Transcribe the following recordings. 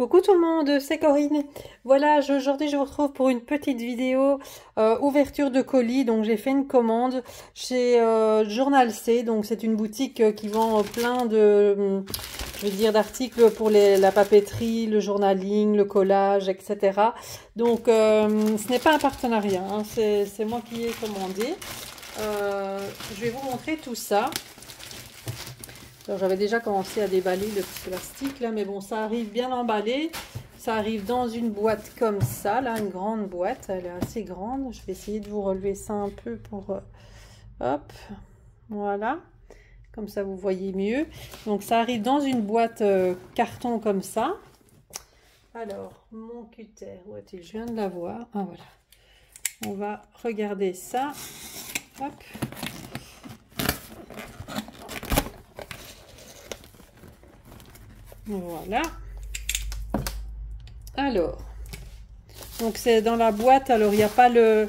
Coucou tout le monde, c'est Corinne. Voilà, aujourd'hui je vous retrouve pour une petite vidéo ouverture de colis. Donc j'ai fait une commande chez Journal C. Donc c'est une boutique qui vend plein de, je veux dire, d'articles pour la papeterie, le journaling, le collage, etc. Donc ce n'est pas un partenariat, hein, c'est moi qui ai commandé. Je vais vous montrer tout ça. J'avais déjà commencé à déballer le petit plastique là, mais bon, ça arrive bien emballé. Ça arrive dans une boîte comme ça, là, une grande boîte. Elle est assez grande. Je vais essayer de vous relever ça un peu pour... hop, voilà. Comme ça, vous voyez mieux. Donc, ça arrive dans une boîte carton comme ça. Alors, mon cutter, où est-il? Je viens de l'avoir. Ah, voilà. On va regarder ça. Hop. Voilà. Alors, donc c'est dans la boîte. Alors, il n'y a pas le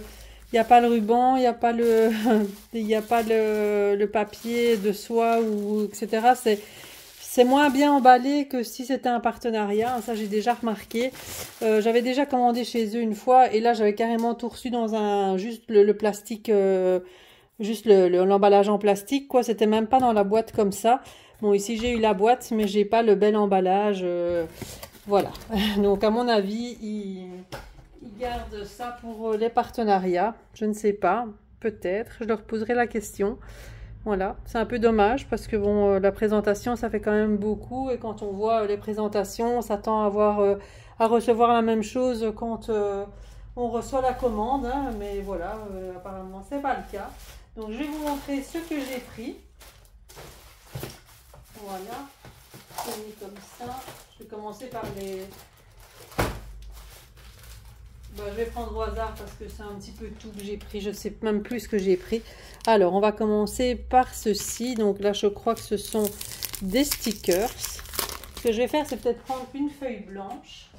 ruban, il n'y a pas le papier de soie ou etc. C'est moins bien emballé que si c'était un partenariat. Ça, j'ai déjà remarqué. J'avais déjà commandé chez eux une fois et là, j'avais carrément tout reçu dans juste le plastique, juste l'emballage en plastique, quoi. C'était même pas dans la boîte comme ça. Bon, ici j'ai eu la boîte, mais j'ai pas le bel emballage. Voilà. Donc, à mon avis, ils gardent ça pour les partenariats. Je ne sais pas. Peut-être. Je leur poserai la question. Voilà. C'est un peu dommage parce que, bon, la présentation, ça fait quand même beaucoup. Et quand on voit les présentations, on s'attend à recevoir la même chose quand on reçoit la commande. Hein. Mais voilà, apparemment, c'est pas le cas. Donc, je vais vous montrer ce que j'ai pris. Voilà, c'est mis comme ça. Je vais commencer par les... je vais prendre au hasard parce que c'est un petit peu tout que j'ai pris. Je ne sais même plus ce que j'ai pris. Alors, on va commencer par ceci. Donc là, je crois que ce sont des stickers. Ce que je vais faire, c'est peut-être prendre une feuille blanche.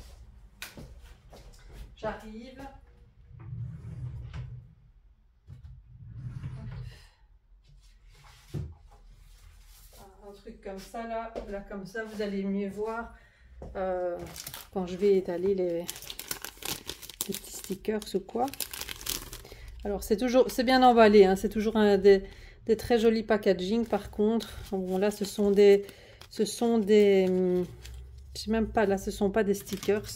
J'arrive. Un truc comme ça, là comme ça, vous allez mieux voir quand je vais étaler les petits stickers ou quoi. Alors c'est bien emballé, hein, c'est toujours des très jolis packaging. Par contre, bon là ce sont des, je sais même pas, là ce sont pas des stickers,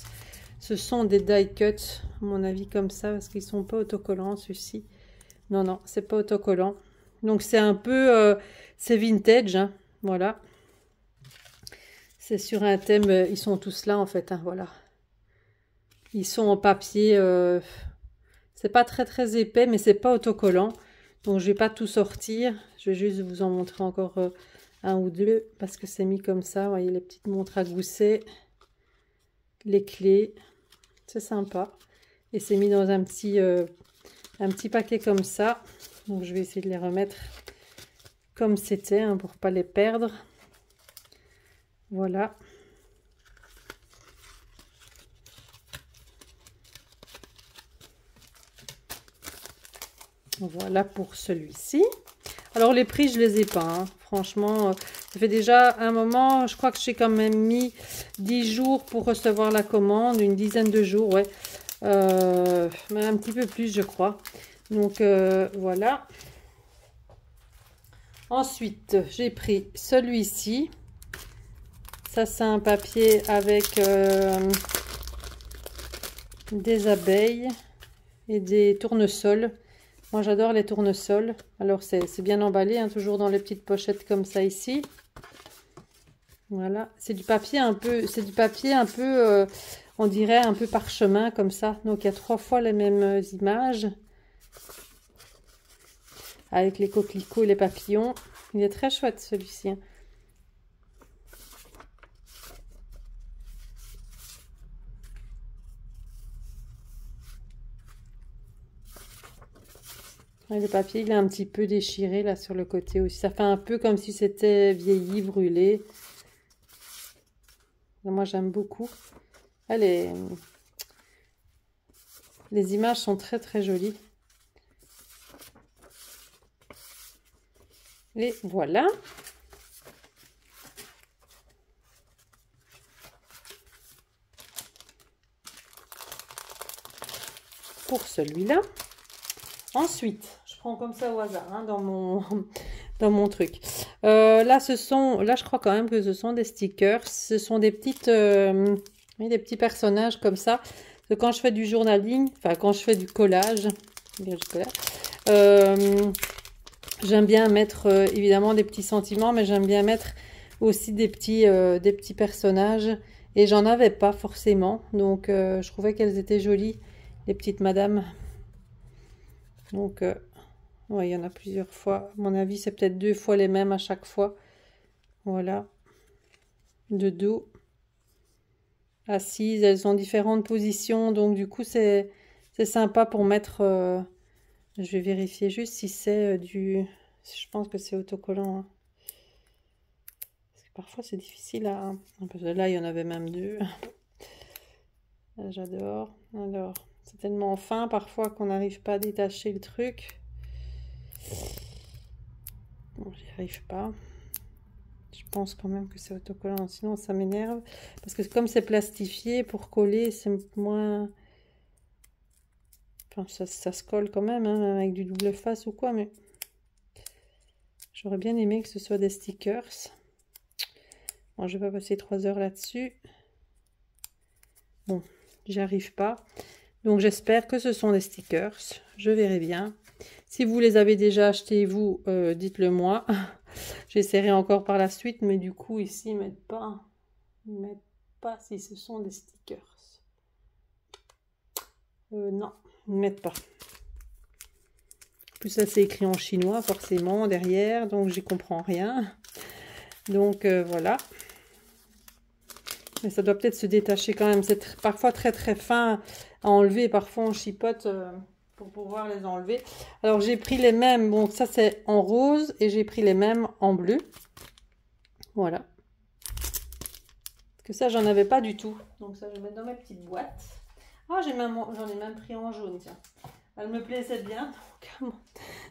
ce sont des die cuts, à mon avis comme ça, parce qu'ils sont pas autocollants ceux-ci. Non, non, c'est pas autocollant. Donc c'est un peu, c'est vintage, hein, voilà. C'est sur un thème, ils sont tous là en fait, hein, voilà. Ils sont en papier, c'est pas très épais, mais c'est pas autocollant. Donc je vais pas tout sortir, je vais juste vous en montrer encore un ou deux, parce que c'est mis comme ça, vous voyez les petites montres à gousset, les clés, c'est sympa. Et c'est mis dans un petit paquet comme ça. Donc je vais essayer de les remettre comme c'était, hein, pour pas les perdre. Voilà. Voilà pour celui-ci. Alors les prix, je les ai pas, hein. Franchement, ça fait déjà un moment. Je crois que j'ai quand même mis 10 jours pour recevoir la commande, une dizaine de jours, ouais. Mais un petit peu plus, je crois. Donc voilà. Ensuite, j'ai pris celui-ci. Ça, c'est un papier avec des abeilles et des tournesols. Moi, j'adore les tournesols. Alors, c'est bien emballé, hein, toujours dans les petites pochettes comme ça ici. Voilà. C'est du papier un peu, on dirait un peu parchemin comme ça. Donc, il y a 3 fois les mêmes images. Avec les coquelicots et les papillons. Il est très chouette, celui-ci. Le papier, il est un petit peu déchiré là sur le côté aussi. Ça fait un peu comme si c'était vieilli, brûlé. Moi, j'aime beaucoup. Les images sont très jolies. Et voilà. pour celui-là. Ensuite, je prends comme ça au hasard hein, dans mon truc. Là, je crois quand même que ce sont des stickers. Ce sont des petites, des petits personnages comme ça. Quand je fais du journaling, enfin quand je fais du collage, j'aime bien mettre évidemment des petits sentiments, mais j'aime bien mettre aussi des petits personnages. Et j'en avais pas forcément, donc je trouvais qu'elles étaient jolies, les petites madames. Donc, ouais, il y en a plusieurs fois. À mon avis, c'est peut-être 2 fois les mêmes à chaque fois. Voilà. De dos. Assises, elles ont différentes positions. Donc, du coup, c'est sympa pour mettre... je vais vérifier juste si c'est du... Je pense que c'est autocollant. Hein. Parce que parfois, c'est difficile à... Parce que là, il y en avait même 2. J'adore. Alors... C'est tellement fin parfois qu'on n'arrive pas à détacher le truc. Bon, j'y arrive pas. Je pense quand même que c'est autocollant, sinon ça m'énerve. Parce que comme c'est plastifié, pour coller, c'est moins... Enfin, ça se colle quand même, hein, avec du double face ou quoi, mais... J'aurais bien aimé que ce soit des stickers. Bon, je vais pas passer 3 heures là-dessus. Bon, j'y arrive pas. Donc j'espère que ce sont des stickers, je verrai bien. Si vous les avez déjà achetés, vous, dites-le moi. J'essaierai encore par la suite, mais du coup ici ils mettent pas si ce sont des stickers. Non, ils ne mettent pas. En plus ça c'est écrit en chinois forcément derrière, donc j'y comprends rien. Donc voilà. Mais ça doit peut-être se détacher quand même. C'est parfois très très fin à enlever. Parfois on chipote pour pouvoir les enlever. Alors j'ai pris les mêmes. Bon, ça c'est en rose et j'ai pris les mêmes en bleu. Voilà. Parce que ça j'en avais pas du tout. Donc ça je vais mettre dans mes petites boîtes. Ah, j'en ai même pris en jaune. Tiens. Elle me plaisait bien. Donc,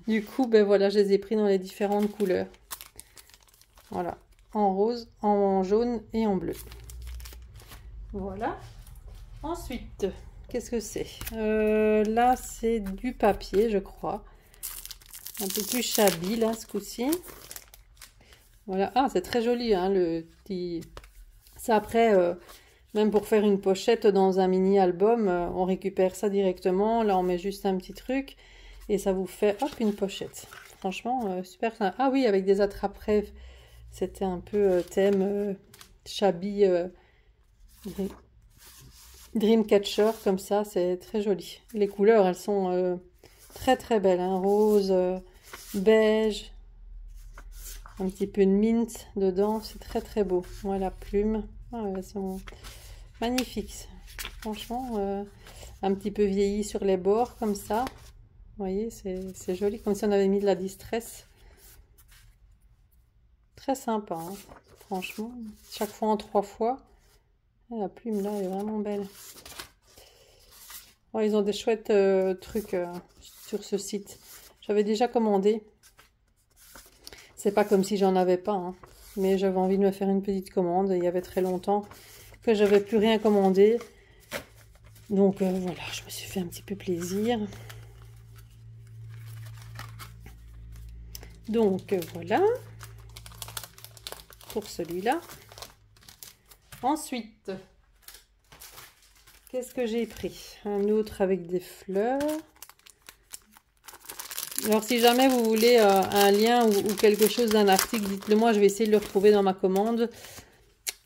du coup, ben voilà, je les ai pris dans les différentes couleurs. Voilà. En rose, en jaune et en bleu. Voilà. Ensuite, qu'est-ce que c'est? Là, c'est du papier, je crois. Un peu plus shabby, là, ce coup-ci. Voilà. Ah, c'est très joli, hein, le petit... Ça, après, même pour faire une pochette dans un mini-album, on récupère ça directement. Là, on met juste un petit truc. Et ça vous fait, hop, une pochette. Franchement, super sympa. Ah oui, avec des attrape-rêves. C'était un peu thème shabby... Dreamcatcher comme ça, c'est très joli. Les couleurs, elles sont très très belles, hein. Rose, beige, un petit peu de mint dedans, c'est très très beau. Voilà, plumes, elles sont magnifiques. Franchement, un petit peu vieilli sur les bords comme ça. Vous voyez, c'est joli, comme si on avait mis de la distress. Très sympa, hein. Franchement, chaque fois en 3 fois. La plume là est vraiment belle. Oh, ils ont des chouettes trucs sur ce site. J'avais déjà commandé. C'est pas comme si j'en avais pas, hein. Mais j'avais envie de me faire une petite commande. Il y avait très longtemps que j'avais plus rien commandé. Donc voilà, je me suis fait un petit peu plaisir. Donc voilà. Pour celui-là. Ensuite, qu'est-ce que j'ai pris? Un autre avec des fleurs. Alors, si jamais vous voulez un lien ou quelque chose d'un article, dites-le moi, je vais essayer de le retrouver dans ma commande.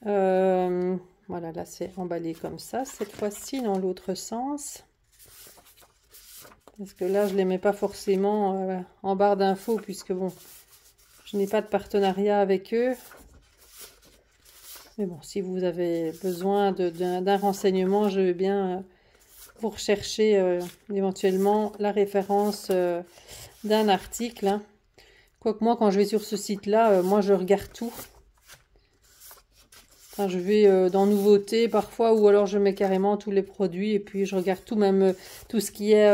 Voilà, là, c'est emballé comme ça, cette fois-ci, dans l'autre sens. Parce que là, je ne les mets pas forcément en barre d'infos, puisque, bon, je n'ai pas de partenariat avec eux. Mais bon, si vous avez besoin d'un renseignement, je veux bien vous rechercher éventuellement la référence d'un article. Hein. Quoique moi, quand je vais sur ce site-là, moi, je regarde tout. Enfin, je vais dans nouveautés parfois, ou alors je mets carrément tous les produits, et puis je regarde tout, même tout ce qui est...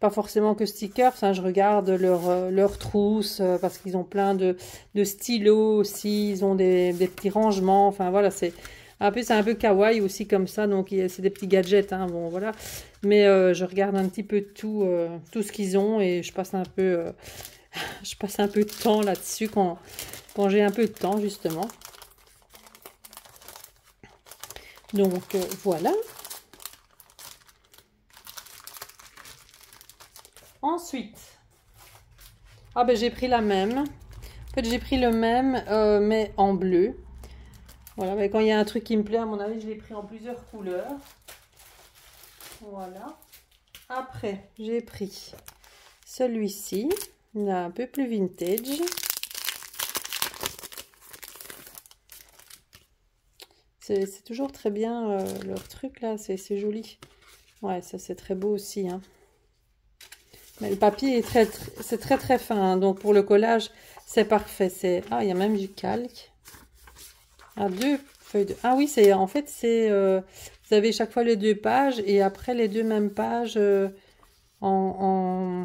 pas forcément que stickers, hein, je regarde leur trousse parce qu'ils ont plein de stylos aussi, ils ont des petits rangements, enfin voilà, c'est En plus, c'est un peu kawaii aussi comme ça, donc c'est des petits gadgets, hein, bon voilà. Mais je regarde un petit peu tout, tout ce qu'ils ont et je passe un peu, je passe un peu de temps là-dessus quand j'ai un peu de temps justement. Donc voilà. Ensuite, ah ben j'ai pris la même. En fait, j'ai pris le même, mais en bleu. Voilà, mais quand il y a un truc qui me plaît, à mon avis, je l'ai pris en plusieurs couleurs. Voilà. Après, j'ai pris celui-ci. Il est un peu plus vintage. C'est toujours très bien leur truc là, c'est joli. Ouais, ça c'est très beau aussi. Hein. Mais le papier est c'est très fin. Hein. Donc pour le collage, c'est parfait. Ah, il y a même du calque. Ah, deux feuilles de... Ah oui, en fait, vous avez chaque fois les 2 pages et après les 2 mêmes pages en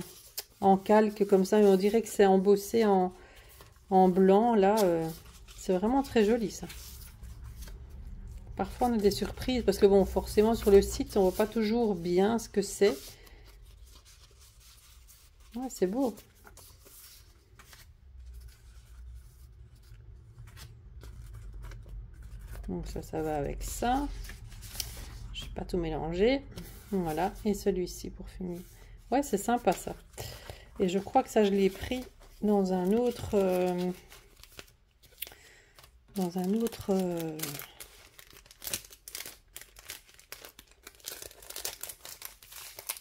calque comme ça. Et on dirait que c'est embossé en blanc. Là, c'est vraiment très joli ça. Parfois, on a des surprises parce que bon, forcément, sur le site, on voit pas toujours bien ce que c'est. Ouais, c'est beau. Donc ça va avec ça. Je vais pas tout mélanger. Voilà. Et celui-ci pour finir. Ouais, c'est sympa ça. Et je crois que ça, je l'ai pris dans un autre...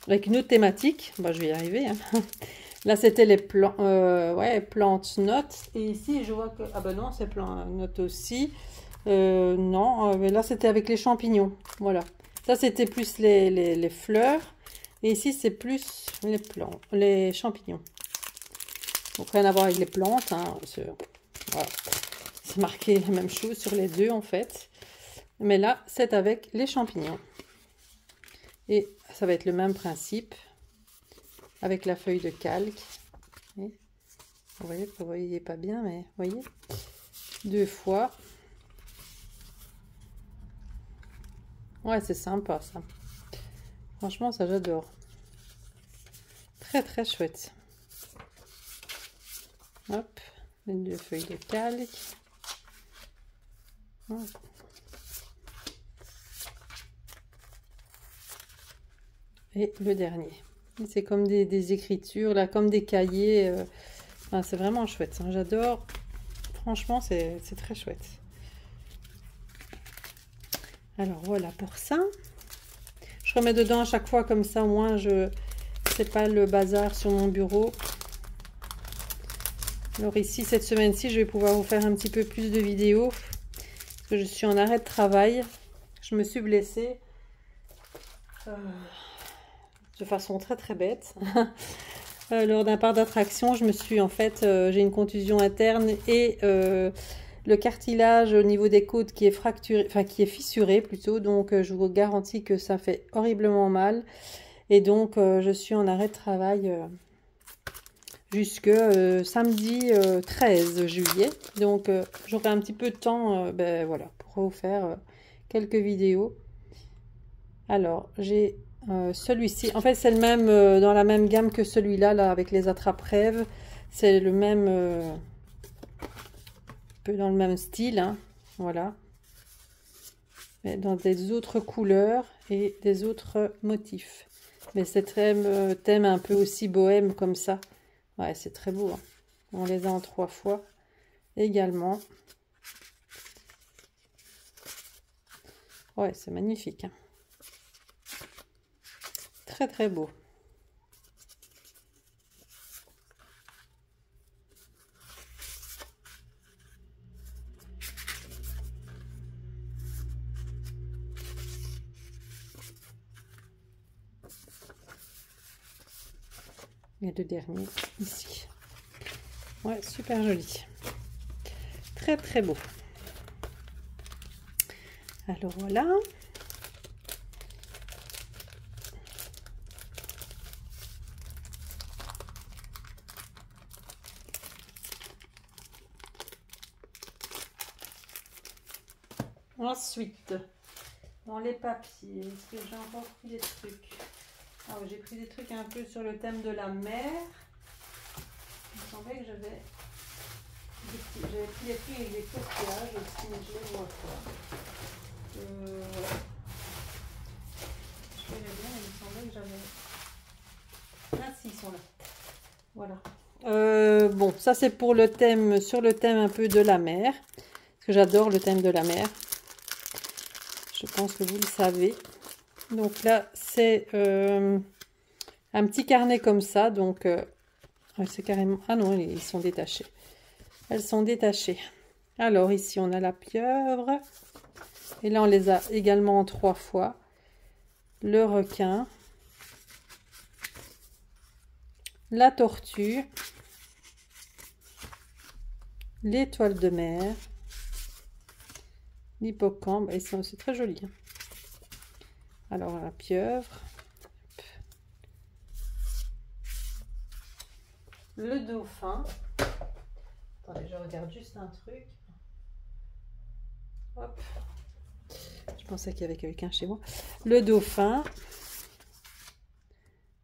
avec une autre thématique. Bah, je vais y arriver. Hein. Là, c'était les plants, ouais, plantes notes. Et ici, je vois que... Ah ben non, c'est plantes notes aussi. Non, mais là, c'était avec les champignons. Voilà. Ça, c'était plus les fleurs. Et ici, c'est plus les champignons. Donc, rien à voir avec les plantes. Hein. Voilà. C'est marqué la même chose sur les deux, en fait. Mais là, c'est avec les champignons. Et ça va être le même principe. Avec la feuille de calque. Vous voyez pas bien, mais vous voyez, 2 fois. Ouais, c'est sympa ça. Franchement, ça j'adore. Très chouette. Hop, les 2 feuilles de calque. Hop. Et le dernier. C'est comme des écritures, là, comme des cahiers. Enfin, c'est vraiment chouette. Hein, j'adore. Franchement, c'est très chouette. Alors, voilà pour ça. Je remets dedans à chaque fois, comme ça, au moins, c'est pas le bazar sur mon bureau. Alors ici, cette semaine-ci, je vais pouvoir vous faire un petit peu plus de vidéos. Parce que je suis en arrêt de travail. Je me suis blessée. De façon très bête. Lors d'un parc d'attraction, je me suis en fait, j'ai une contusion interne et le cartilage au niveau des côtes qui est fracturé, enfin qui est fissuré plutôt. Donc je vous garantis que ça fait horriblement mal. Et donc je suis en arrêt de travail jusque samedi 13 juillet. Donc j'aurai un petit peu de temps ben, voilà, pour vous faire quelques vidéos. Alors j'ai celui-ci, en fait c'est le même dans la même gamme que celui-là, là, avec les attrape-rêves. C'est le même, un peu dans le même style, hein, voilà. Mais dans des autres couleurs et des autres motifs. Mais c'est très thème un peu aussi bohème comme ça. Ouais, c'est très beau. Hein. On les a en 3 fois également. Ouais, c'est magnifique. Hein. Très beau. Et le dernier ici. Ouais, super joli. Très beau. Alors voilà. Ensuite, dans les papiers, est-ce que j'ai encore pris des trucs? Ah oui, j'ai pris des trucs un peu sur le thème de la mer. Il me semblait que j'avais pris des trucs avec des coquillages aussi, mais je les vois pas. Voilà. Je verrais bien, il me semblait que j'avais... Ah si, ils sont là. Voilà. Bon, ça c'est pour le thème, sur le thème un peu de la mer. Parce que j'adore le thème de la mer. Je pense que vous le savez. Donc là, c'est un petit carnet comme ça. Donc, c'est carrément... Ah non, ils sont détachés. Elles sont détachées. Alors, ici, on a la pieuvre. Et là, on les a également en 3 fois. Le requin. La tortue. L'étoile de mer. L'hippocampe. Et c'est très joli. Alors, la pieuvre. Le dauphin. Attendez, je regarde juste un truc. Hop. Je pensais qu'il y avait quelqu'un chez moi. Le dauphin.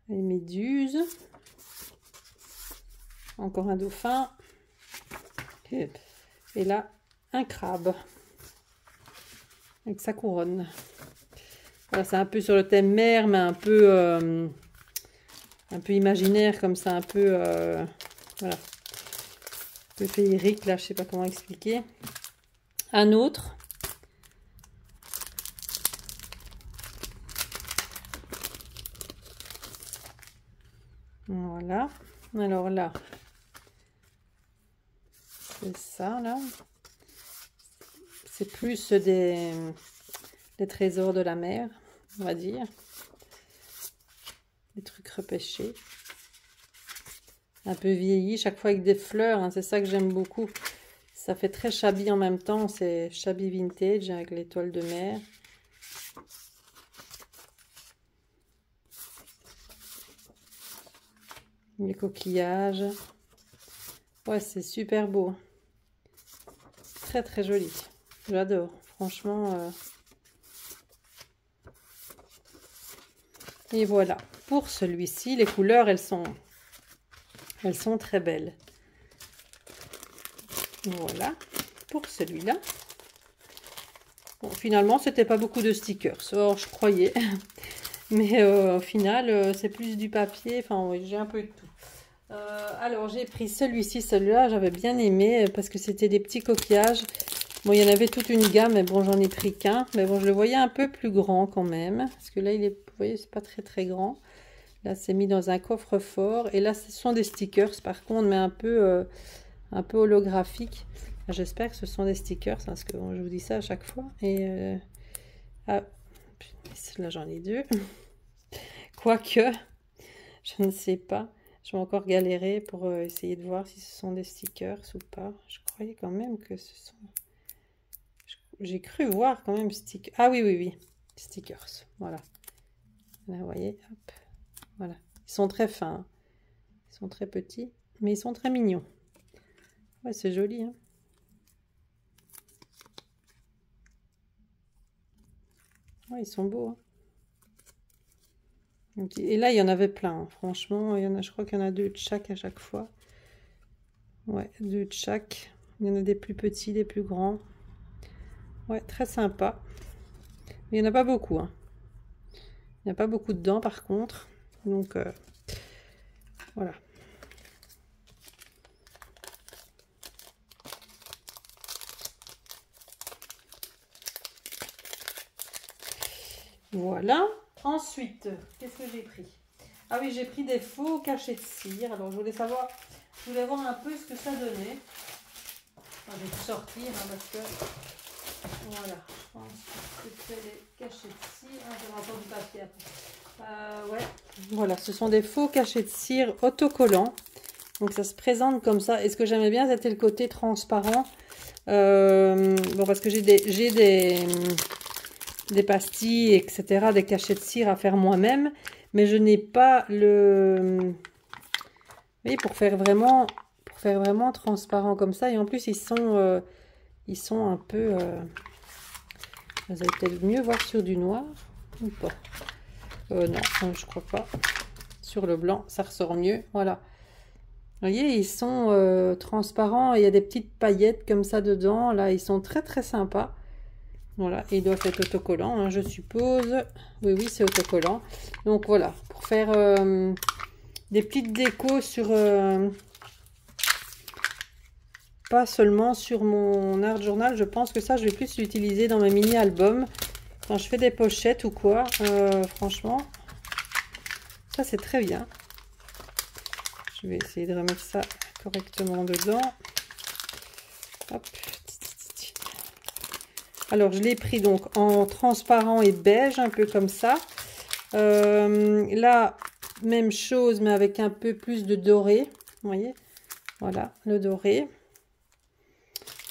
Les méduses. Encore un dauphin. Et là, un crabe. Avec sa couronne. Voilà, c'est un peu sur le thème mer, mais un peu imaginaire, comme ça, un peu... voilà. Un peu féerique, là, je sais pas comment expliquer. Un autre. Voilà. Alors là, c'est ça, là. C'est plus des trésors de la mer, on va dire. Des trucs repêchés. Un peu vieilli, chaque fois avec des fleurs, hein, c'est ça que j'aime beaucoup. Ça fait très shabby en même temps, c'est shabby vintage avec l'étoile de mer. Les coquillages. Ouais, c'est super beau. Très très joli. J'adore, franchement. Et voilà, pour celui-ci, les couleurs, elles sont très belles. Voilà, pour celui-là. Bon, finalement, c'était pas beaucoup de stickers. Or, je croyais. Mais au final, c'est plus du papier. Enfin, oui, j'ai un peu de tout. Alors, j'ai pris celui-ci. Celui-là, j'avais bien aimé parce que c'était des petits coquillages. Bon, il y en avait toute une gamme, mais bon, j'en ai pris qu'un. Mais bon, je le voyais un peu plus grand quand même. Parce que là, il est, vous voyez, c'est pas très très grand. Là, c'est mis dans un coffre-fort. Et là, ce sont des stickers, par contre, mais un peu holographiques. J'espère que ce sont des stickers, hein, parce que bon, je vous dis ça à chaque fois. Et ah, là, j'en ai 2. Quoique, je ne sais pas. Je vais encore galérer pour essayer de voir si ce sont des stickers ou pas. Je croyais quand même que ce sont... J'ai cru voir quand même stickers. Ah oui, oui, oui. Stickers. Voilà. Là, vous voyez. Hop. Voilà. Ils sont très fins. Ils sont très petits. Mais ils sont très mignons. Ouais, c'est joli. Hein. Ouais, ils sont beaux. Hein. Et là, il y en avait plein. Hein. Franchement, il y en a, je crois qu'il y en a 2 de chaque à chaque fois. Ouais, 2 de chaque. Il y en a des plus petits, des plus grands. Ouais, très sympa. Mais il n'y en a pas beaucoup. Hein. Il n'y a pas beaucoup dedans, par contre. Donc, voilà. Voilà. Ensuite, qu'est-ce que j'ai pris? Ah oui, j'ai pris des faux cachets de cire. Alors, je voulais savoir, je voulais voir un peu ce que ça donnait. Enfin, je vais tout sortir hein, parce que... Voilà, je pense que c'est les cachets de cire. Ah, j'avais encore du papier après. Ouais, voilà, ce sont des faux cachets de cire autocollants. Donc ça se présente comme ça. Et ce que j'aimais bien, c'était le côté transparent. Bon, parce que j'ai des pastilles, etc., des cachets de cire à faire moi-même. Mais je n'ai pas le... Vous voyez, pour faire vraiment transparent comme ça. Et en plus, ils sont un peu... Vous allez peut-être mieux voir sur du noir ou pas. Non, je crois pas. Sur le blanc, ça ressort mieux. Voilà. Vous voyez, ils sont transparents. Il y a des petites paillettes comme ça dedans. Là, ils sont très très sympas. Voilà, ils doivent être autocollants, hein, je suppose. Oui, oui, c'est autocollant. Donc voilà, pour faire des petites décos sur... pas seulement sur mon art journal. Je pense que ça, je vais plus l'utiliser dans mes mini-albums. Quand je fais des pochettes ou quoi. Franchement, ça c'est très bien. Je vais essayer de remettre ça correctement dedans. Hop. Alors, je l'ai pris donc en transparent et beige, un peu comme ça. Là, même chose, mais avec un peu plus de doré. Vous voyez? Voilà, le doré.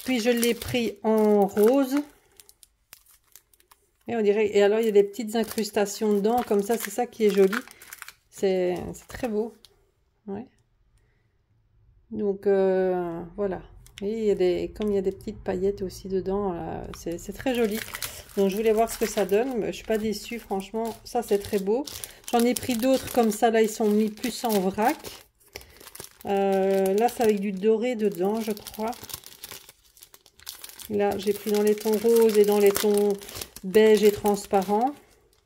Puis, je l'ai pris en rose. Et on dirait... Et alors, il y a des petites incrustations dedans, comme ça. C'est ça qui est joli. C'est très beau. Ouais. Donc, voilà. Et il y a comme il y a des petites paillettes aussi dedans, c'est très joli. Donc je voulais voir ce que ça donne. Je suis pas déçue, franchement. Ça c'est très beau. J'en ai pris d'autres comme ça. Là ils sont mis plus en vrac. Là c'est avec du doré dedans, je crois. Là j'ai pris dans les tons roses et dans les tons beige et transparent.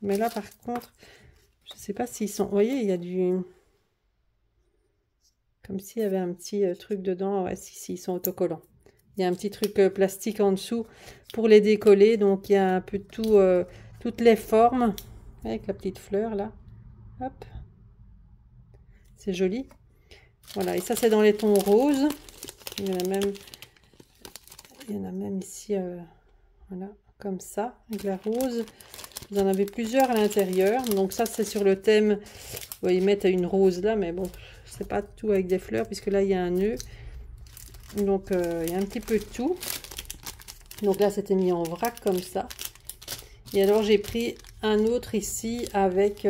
Mais là par contre, je sais pas s'ils sont... Vous voyez, il y a du... Comme s'il y avait un petit truc dedans. Ouais, si, ils sont autocollants. Il y a un petit truc plastique en dessous pour les décoller. Donc, il y a un peu tout, toutes les formes. Avec la petite fleur, là. Hop. C'est joli. Voilà, et ça, c'est dans les tons roses. Il y en a même ici, voilà, comme ça, avec la rose. Vous en avez plusieurs à l'intérieur. Donc, ça, c'est sur le thème. Ouais, ils mettent une rose là, mais bon... C'est pas tout avec des fleurs, puisque là, il y a un nœud. Donc, il y a un petit peu de tout. Donc là, c'était mis en vrac comme ça. Et alors, j'ai pris un autre ici avec... et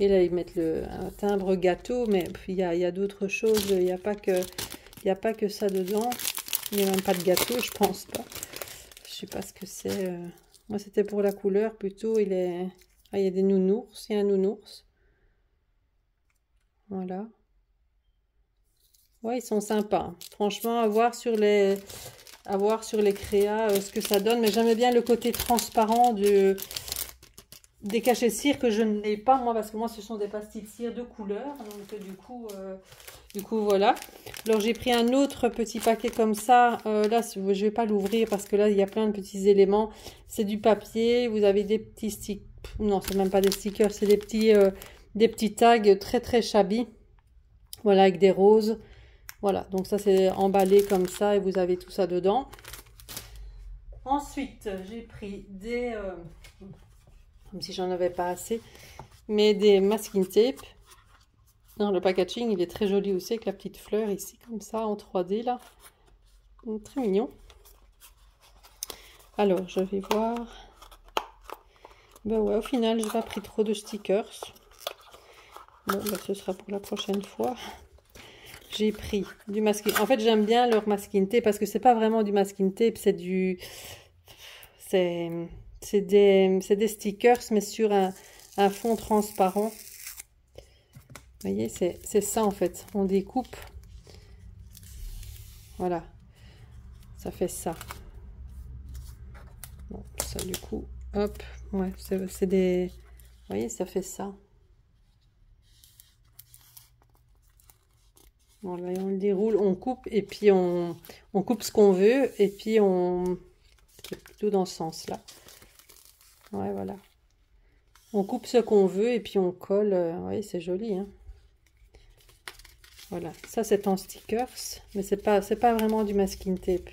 là, ils mettent un timbre gâteau, mais il y a d'autres choses. Il n'y a pas que ça dedans. Il n'y a même pas de gâteau, je pense pas. Je sais pas ce que c'est. Moi, c'était pour la couleur plutôt. Il y a des nounours. Il y a un nounours. Voilà. Ouais, ils sont sympas. Franchement, à voir sur les créas ce que ça donne. Mais j'aimais bien le côté transparent des cachets cire que je n'ai pas, moi, parce que moi, ce sont des pastilles de cire de couleur. Donc, du coup, voilà. Alors, j'ai pris un autre petit paquet comme ça. Là, je ne vais pas l'ouvrir parce que là, il y a plein de petits éléments. C'est du papier. Vous avez des petits stickers. Non, c'est même pas des stickers. C'est des petits tags très, très shabby. Voilà, avec des roses. Voilà, donc ça c'est emballé comme ça et vous avez tout ça dedans. Ensuite, j'ai pris comme si j'en avais pas assez, mais des masking tape. Non, le packaging, il est très joli aussi avec la petite fleur ici, comme ça, en 3D là. Donc, très mignon. Alors, je vais voir. Ben ouais, au final, j'ai pas pris trop de stickers. Bon, ben, ce sera pour la prochaine fois. J'ai pris du masking. En fait, j'aime bien leur masking tape parce que c'est pas vraiment du masking tape, c'est des stickers, mais sur un fond transparent. Vous voyez, c'est ça en fait. On découpe. Voilà. Ça fait ça. Bon, ça du coup, hop. Ouais, c'est des... Vous voyez, ça fait ça. Voilà, on le déroule, on coupe et puis on coupe ce qu'on veut et puis c'est plutôt dans ce sens là. Ouais, voilà. On coupe ce qu'on veut et puis on colle. Oui, c'est joli, hein. Voilà, ça c'est en stickers, mais c'est pas vraiment du masking tape.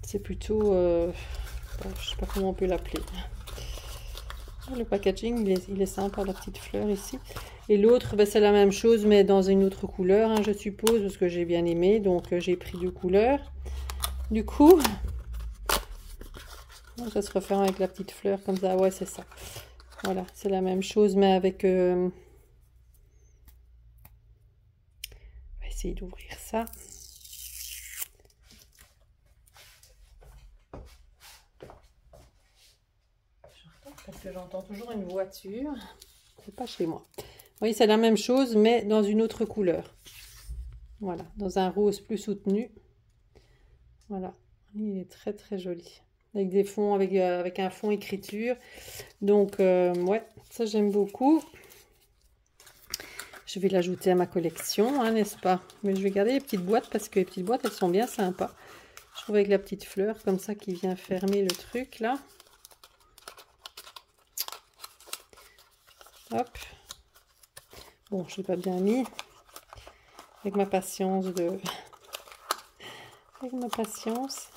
C'est plutôt, je sais pas comment on peut l'appeler. Le packaging, il est sympa, la petite fleur ici. Et l'autre, ben, c'est la même chose, mais dans une autre couleur, hein, je suppose, parce que j'ai bien aimé. Donc, j'ai pris deux couleurs. Du coup, ça se refait avec la petite fleur, comme ça. Ouais, c'est ça. Voilà, c'est la même chose, mais avec... on va essayer d'ouvrir ça. Parce que j'entends toujours une voiture. C'est pas chez moi. Vous voyez, c'est la même chose, mais dans une autre couleur. Voilà, dans un rose plus soutenu. Voilà, il est très très joli. Avec des fonds, avec un fond écriture. Donc, ouais, ça j'aime beaucoup. Je vais l'ajouter à ma collection, hein, n'est-ce pas? Mais je vais garder les petites boîtes parce que les petites boîtes, elles sont bien sympas. Je trouve avec la petite fleur comme ça qui vient fermer le truc là. Hop. Bon, je l'ai pas bien mis. Avec ma patience de... Avec ma patience.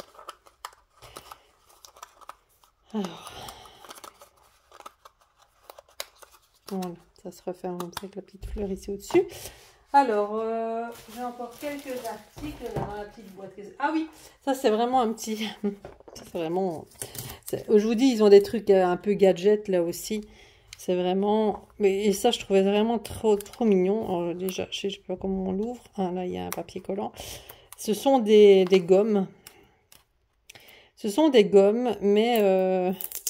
Alors. Voilà, ça se referme comme ça avec la petite fleur ici au-dessus. Alors, j'ai encore quelques articles là dans la petite boîte. Ah oui, ça c'est vraiment un petit... Ça c'est vraiment... Je vous dis, ils ont des trucs un peu gadgets là aussi. C'est vraiment... Et ça, je trouvais vraiment trop mignon. Alors, déjà, je sais pas comment on l'ouvre. Ah, là, il y a un papier collant. Ce sont des gommes. Ce sont des gommes, mais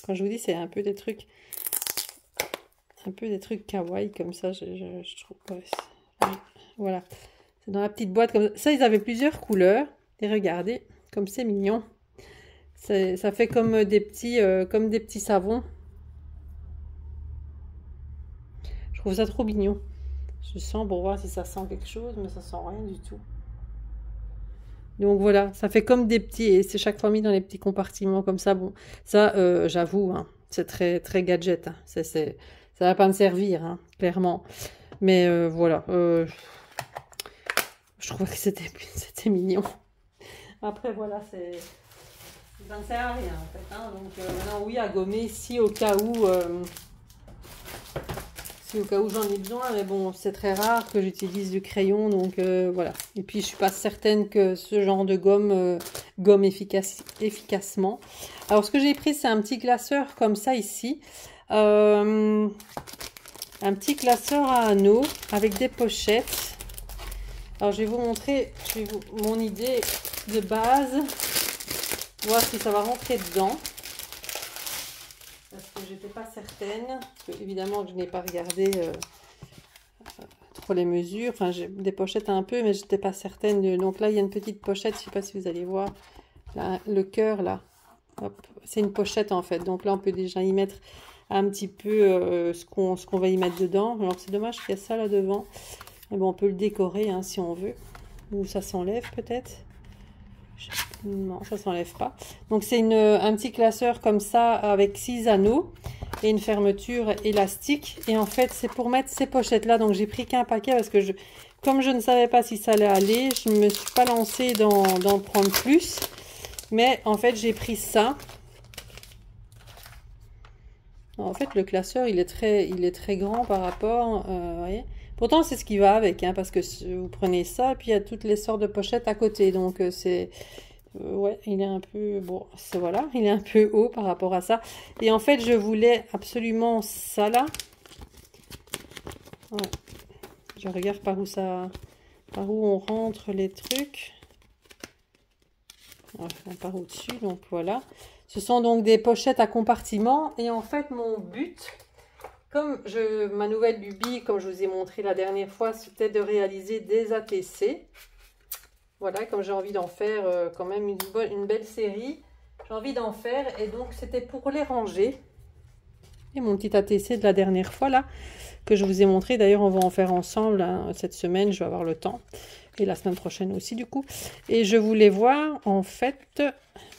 quand je vous dis, c'est un peu des trucs... Un peu des trucs kawaii comme ça, je trouve. Ouais, voilà. C'est dans la petite boîte comme ça. Ça, ils avaient plusieurs couleurs. Et regardez, comme c'est mignon. Ça fait comme des petits savons. Je trouve ça trop mignon. Je sens pour voir si ça sent quelque chose, mais ça sent rien du tout. Donc voilà, ça fait comme des petits, et c'est chaque fois mis dans les petits compartiments comme ça. Bon, ça, j'avoue, hein, c'est très très gadget. Hein. Ça va pas me servir, hein, clairement. Mais voilà, je trouvais que c'était mignon. Après voilà, ça ne sert à rien en fait. Hein. Donc maintenant oui, à gommer si au cas où. Si au cas où j'en ai besoin, mais bon, c'est très rare que j'utilise du crayon, donc voilà. Et puis, je suis pas certaine que ce genre de gomme gomme efficacement. Alors, ce que j'ai pris, c'est un petit classeur comme ça ici. Un petit classeur à anneaux avec des pochettes. Alors, je vais vous montrer mon idée de base. Voir si ça va rentrer dedans. Parce que j'étais pas certaine, parce que évidemment je n'ai pas regardé trop les mesures, enfin j'ai des pochettes un peu, mais j'étais pas certaine de... Donc là il y a une petite pochette, je sais pas si vous allez voir, là, le cœur là, c'est une pochette en fait, donc là on peut déjà y mettre un petit peu ce qu'on va y mettre dedans. Alors c'est dommage qu'il y a ça là devant, mais bon on peut le décorer hein, si on veut, ou ça s'enlève peut-être. Non, ça s'enlève pas. Donc c'est un petit classeur comme ça avec 6 anneaux et une fermeture élastique. Et en fait c'est pour mettre ces pochettes là. Donc j'ai pris qu'un paquet parce que comme je ne savais pas si ça allait aller, je ne me suis pas lancée d'en prendre plus. Mais en fait j'ai pris ça. En fait le classeur il est très grand par rapport. Voyez. Pourtant c'est ce qui va avec, hein, parce que vous prenez ça et puis il y a toutes les sortes de pochettes à côté. Donc c'est... ouais, il est un peu... Bon, voilà, il est un peu haut par rapport à ça. Et en fait, je voulais absolument ça là. Ouais. Je regarde par où on rentre les trucs. Enfin, par au-dessus, donc voilà. Ce sont donc des pochettes à compartiments. Et en fait, mon but... Comme ma nouvelle lubie, comme je vous ai montré la dernière fois, c'était de réaliser des ATC. Voilà, comme j'ai envie d'en faire quand même une belle série, j'ai envie d'en faire et donc c'était pour les ranger. Et mon petit ATC de la dernière fois là, que je vous ai montré, d'ailleurs on va en faire ensemble hein, cette semaine, je vais avoir le temps. Et la semaine prochaine aussi du coup. Et je voulais voir en fait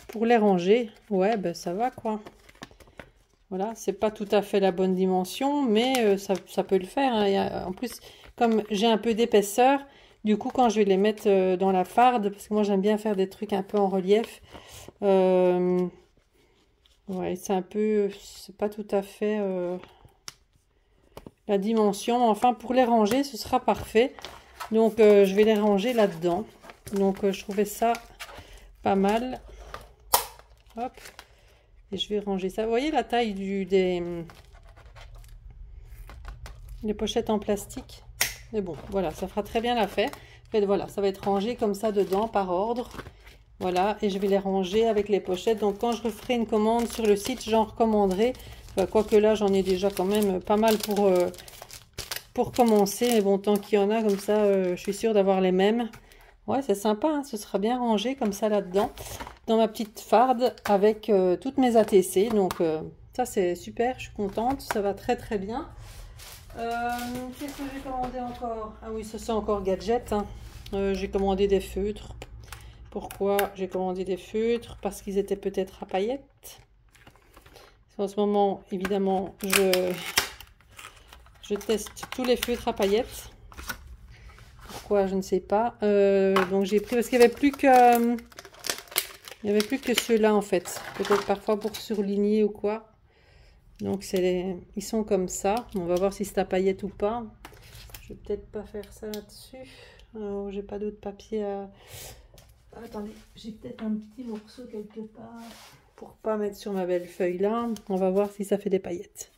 pour les ranger. Ouais, ben ça va quoi. Voilà, c'est pas tout à fait la bonne dimension, mais ça peut le faire. Hein. En plus, comme j'ai un peu d'épaisseur, du coup, quand je vais les mettre dans la farde, parce que moi j'aime bien faire des trucs un peu en relief, ouais, c'est pas tout à fait la dimension. Enfin, pour les ranger, ce sera parfait. Donc, je vais les ranger là-dedans. Donc, je trouvais ça pas mal. Hop. Et je vais ranger ça. Vous voyez la taille des pochettes en plastique? Mais bon, voilà, ça fera très bien l'affaire. En fait, voilà, ça va être rangé comme ça dedans, par ordre. Voilà, et je vais les ranger avec les pochettes. Donc, quand je referai une commande sur le site, j'en recommanderai Enfin, quoique là, j'en ai déjà quand même pas mal pour commencer. Mais bon, tant qu'il y en a comme ça, je suis sûre d'avoir les mêmes. Ouais, c'est sympa, hein, ce sera bien rangé comme ça là-dedans, dans ma petite farde avec toutes mes ATC. Donc ça, c'est super, je suis contente, ça va très très bien. Qu'est-ce que j'ai commandé encore? Ah oui, ça c'est encore gadget, hein. J'ai commandé des feutres. Pourquoi j'ai commandé des feutres? Parce qu'ils étaient peut-être à paillettes. En ce moment, évidemment, je teste tous les feutres à paillettes. Pourquoi, je ne sais pas. Donc j'ai pris parce qu'il n'y avait plus que ceux-là en fait. Peut-être parfois pour surligner ou quoi. Donc ils sont comme ça. On va voir si c'est à paillettes ou pas. Je vais peut-être pas faire ça là-dessus. J'ai pas d'autre papier à... Attendez, j'ai peut-être un petit morceau quelque part pour pas mettre sur ma belle feuille là. On va voir si ça fait des paillettes.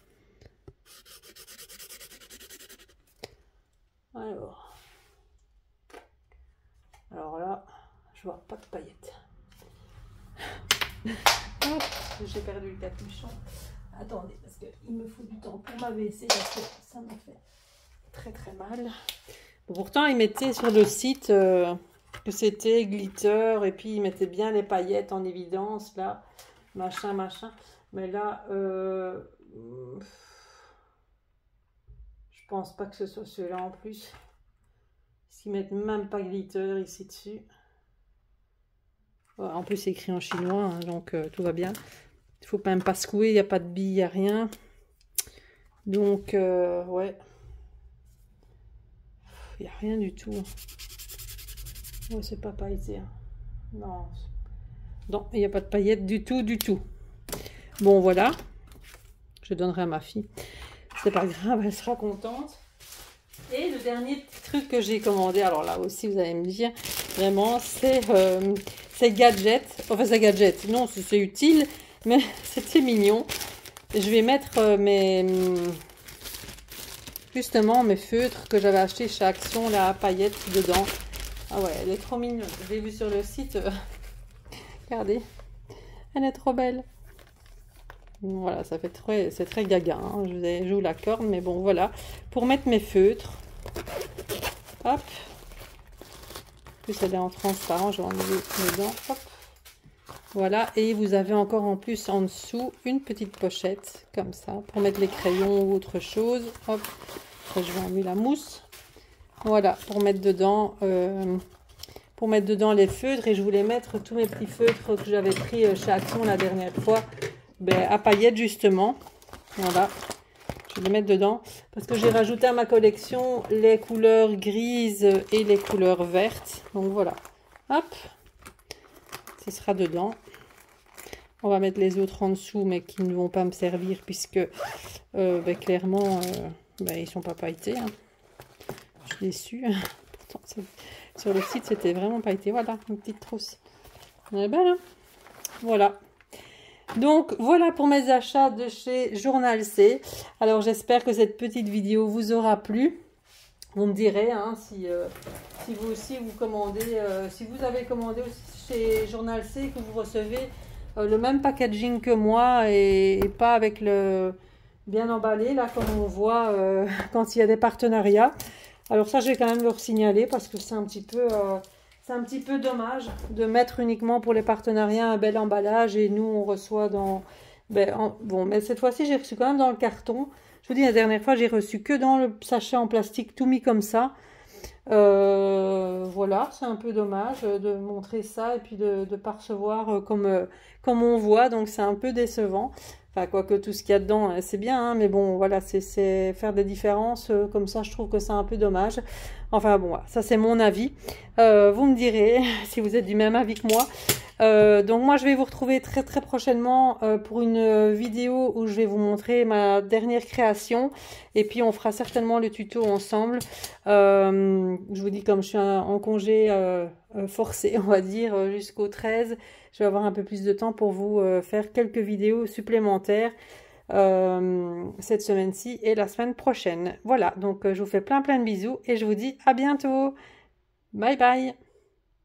Alors là, je vois pas de paillettes. J'ai perdu le capuchon. Attendez, parce qu'il me faut du temps pour m'abaisser parce que ça m'a fait très très mal. Bon, pourtant, ils mettaient sur le site que c'était glitter et puis ils mettaient bien les paillettes en évidence là, machin. Mais là, je pense pas que ce soit ceux-là en plus. Ils mettent même pas glitter ici dessus. En plus, c'est écrit en chinois, hein, donc tout va bien. Il faut même pas secouer, il n'y a pas de billes, il n'y a rien. Donc, ouais. Il n'y a rien du tout. Ouais, c'est pas pailleté. Hein. Non. Non, il n'y a pas de paillettes du tout, du tout. Bon, voilà. Je donnerai à ma fille. C'est pas grave, elle sera contente. Et le dernier petit truc que j'ai commandé, alors là aussi vous allez me dire, vraiment c'est gadget, enfin c'est gadget, non c'est utile, mais c'était mignon. Je vais mettre justement mes feutres que j'avais acheté chez Action, là à paillettes dedans. Ah ouais, elle est trop mignonne, je l'ai vue sur le site, regardez, elle est trop belle. Voilà, ça fait c'est très gaga, hein. Je vous l'accorde, mais bon voilà, pour mettre mes feutres. Hop. En plus elle est en transparent, je vais enlever dedans. Hop. Voilà, et vous avez encore en plus en dessous une petite pochette comme ça pour mettre les crayons ou autre chose. Hop. Après, je vais enlever la mousse. Voilà, pour mettre dedans les feutres. Et je voulais mettre tous mes petits feutres que j'avais pris chez Action la dernière fois, à paillettes justement. Voilà. Je vais les mettre dedans parce que j'ai rajouté à ma collection les couleurs grises et les couleurs vertes. Donc voilà. Hop. Ce sera dedans. On va mettre les autres en dessous mais qui ne vont pas me servir puisque clairement ils sont pas pailletés. Hein. Je suis déçue. Pourtant, sur le site c'était vraiment pailleté. Voilà, une petite trousse. Elle est belle, hein. Voilà. Donc voilà pour mes achats de chez Journal C. Alors j'espère que cette petite vidéo vous aura plu. Vous me direz hein, si vous aussi vous commandez, si vous avez commandé aussi chez Journal C, que vous recevez le même packaging que moi et pas avec le bien emballé là comme on voit quand il y a des partenariats. Alors ça je vais quand même le signaler parce que c'est un petit peu dommage de mettre uniquement pour les partenariats un bel emballage et nous on reçoit dans... bon, mais cette fois-ci j'ai reçu quand même dans le carton. Je vous dis, la dernière fois j'ai reçu que dans le sachet en plastique tout mis comme ça. Voilà, c'est un peu dommage de montrer ça et puis de ne pas recevoir comme on voit. Donc c'est un peu décevant. Enfin, quoique tout ce qu'il y a dedans, c'est bien, hein, mais bon, voilà, c'est faire des différences comme ça, je trouve que c'est un peu dommage. Enfin, bon, voilà, ça c'est mon avis. Vous me direz si vous êtes du même avis que moi. Donc moi, je vais vous retrouver très très prochainement pour une vidéo où je vais vous montrer ma dernière création. Et puis, on fera certainement le tuto ensemble. Je vous dis, comme je suis en congé forcé, on va dire, jusqu'au 13, je vais avoir un peu plus de temps pour vous faire quelques vidéos supplémentaires cette semaine-ci et la semaine prochaine. Voilà, donc je vous fais plein de bisous et je vous dis à bientôt. Bye bye.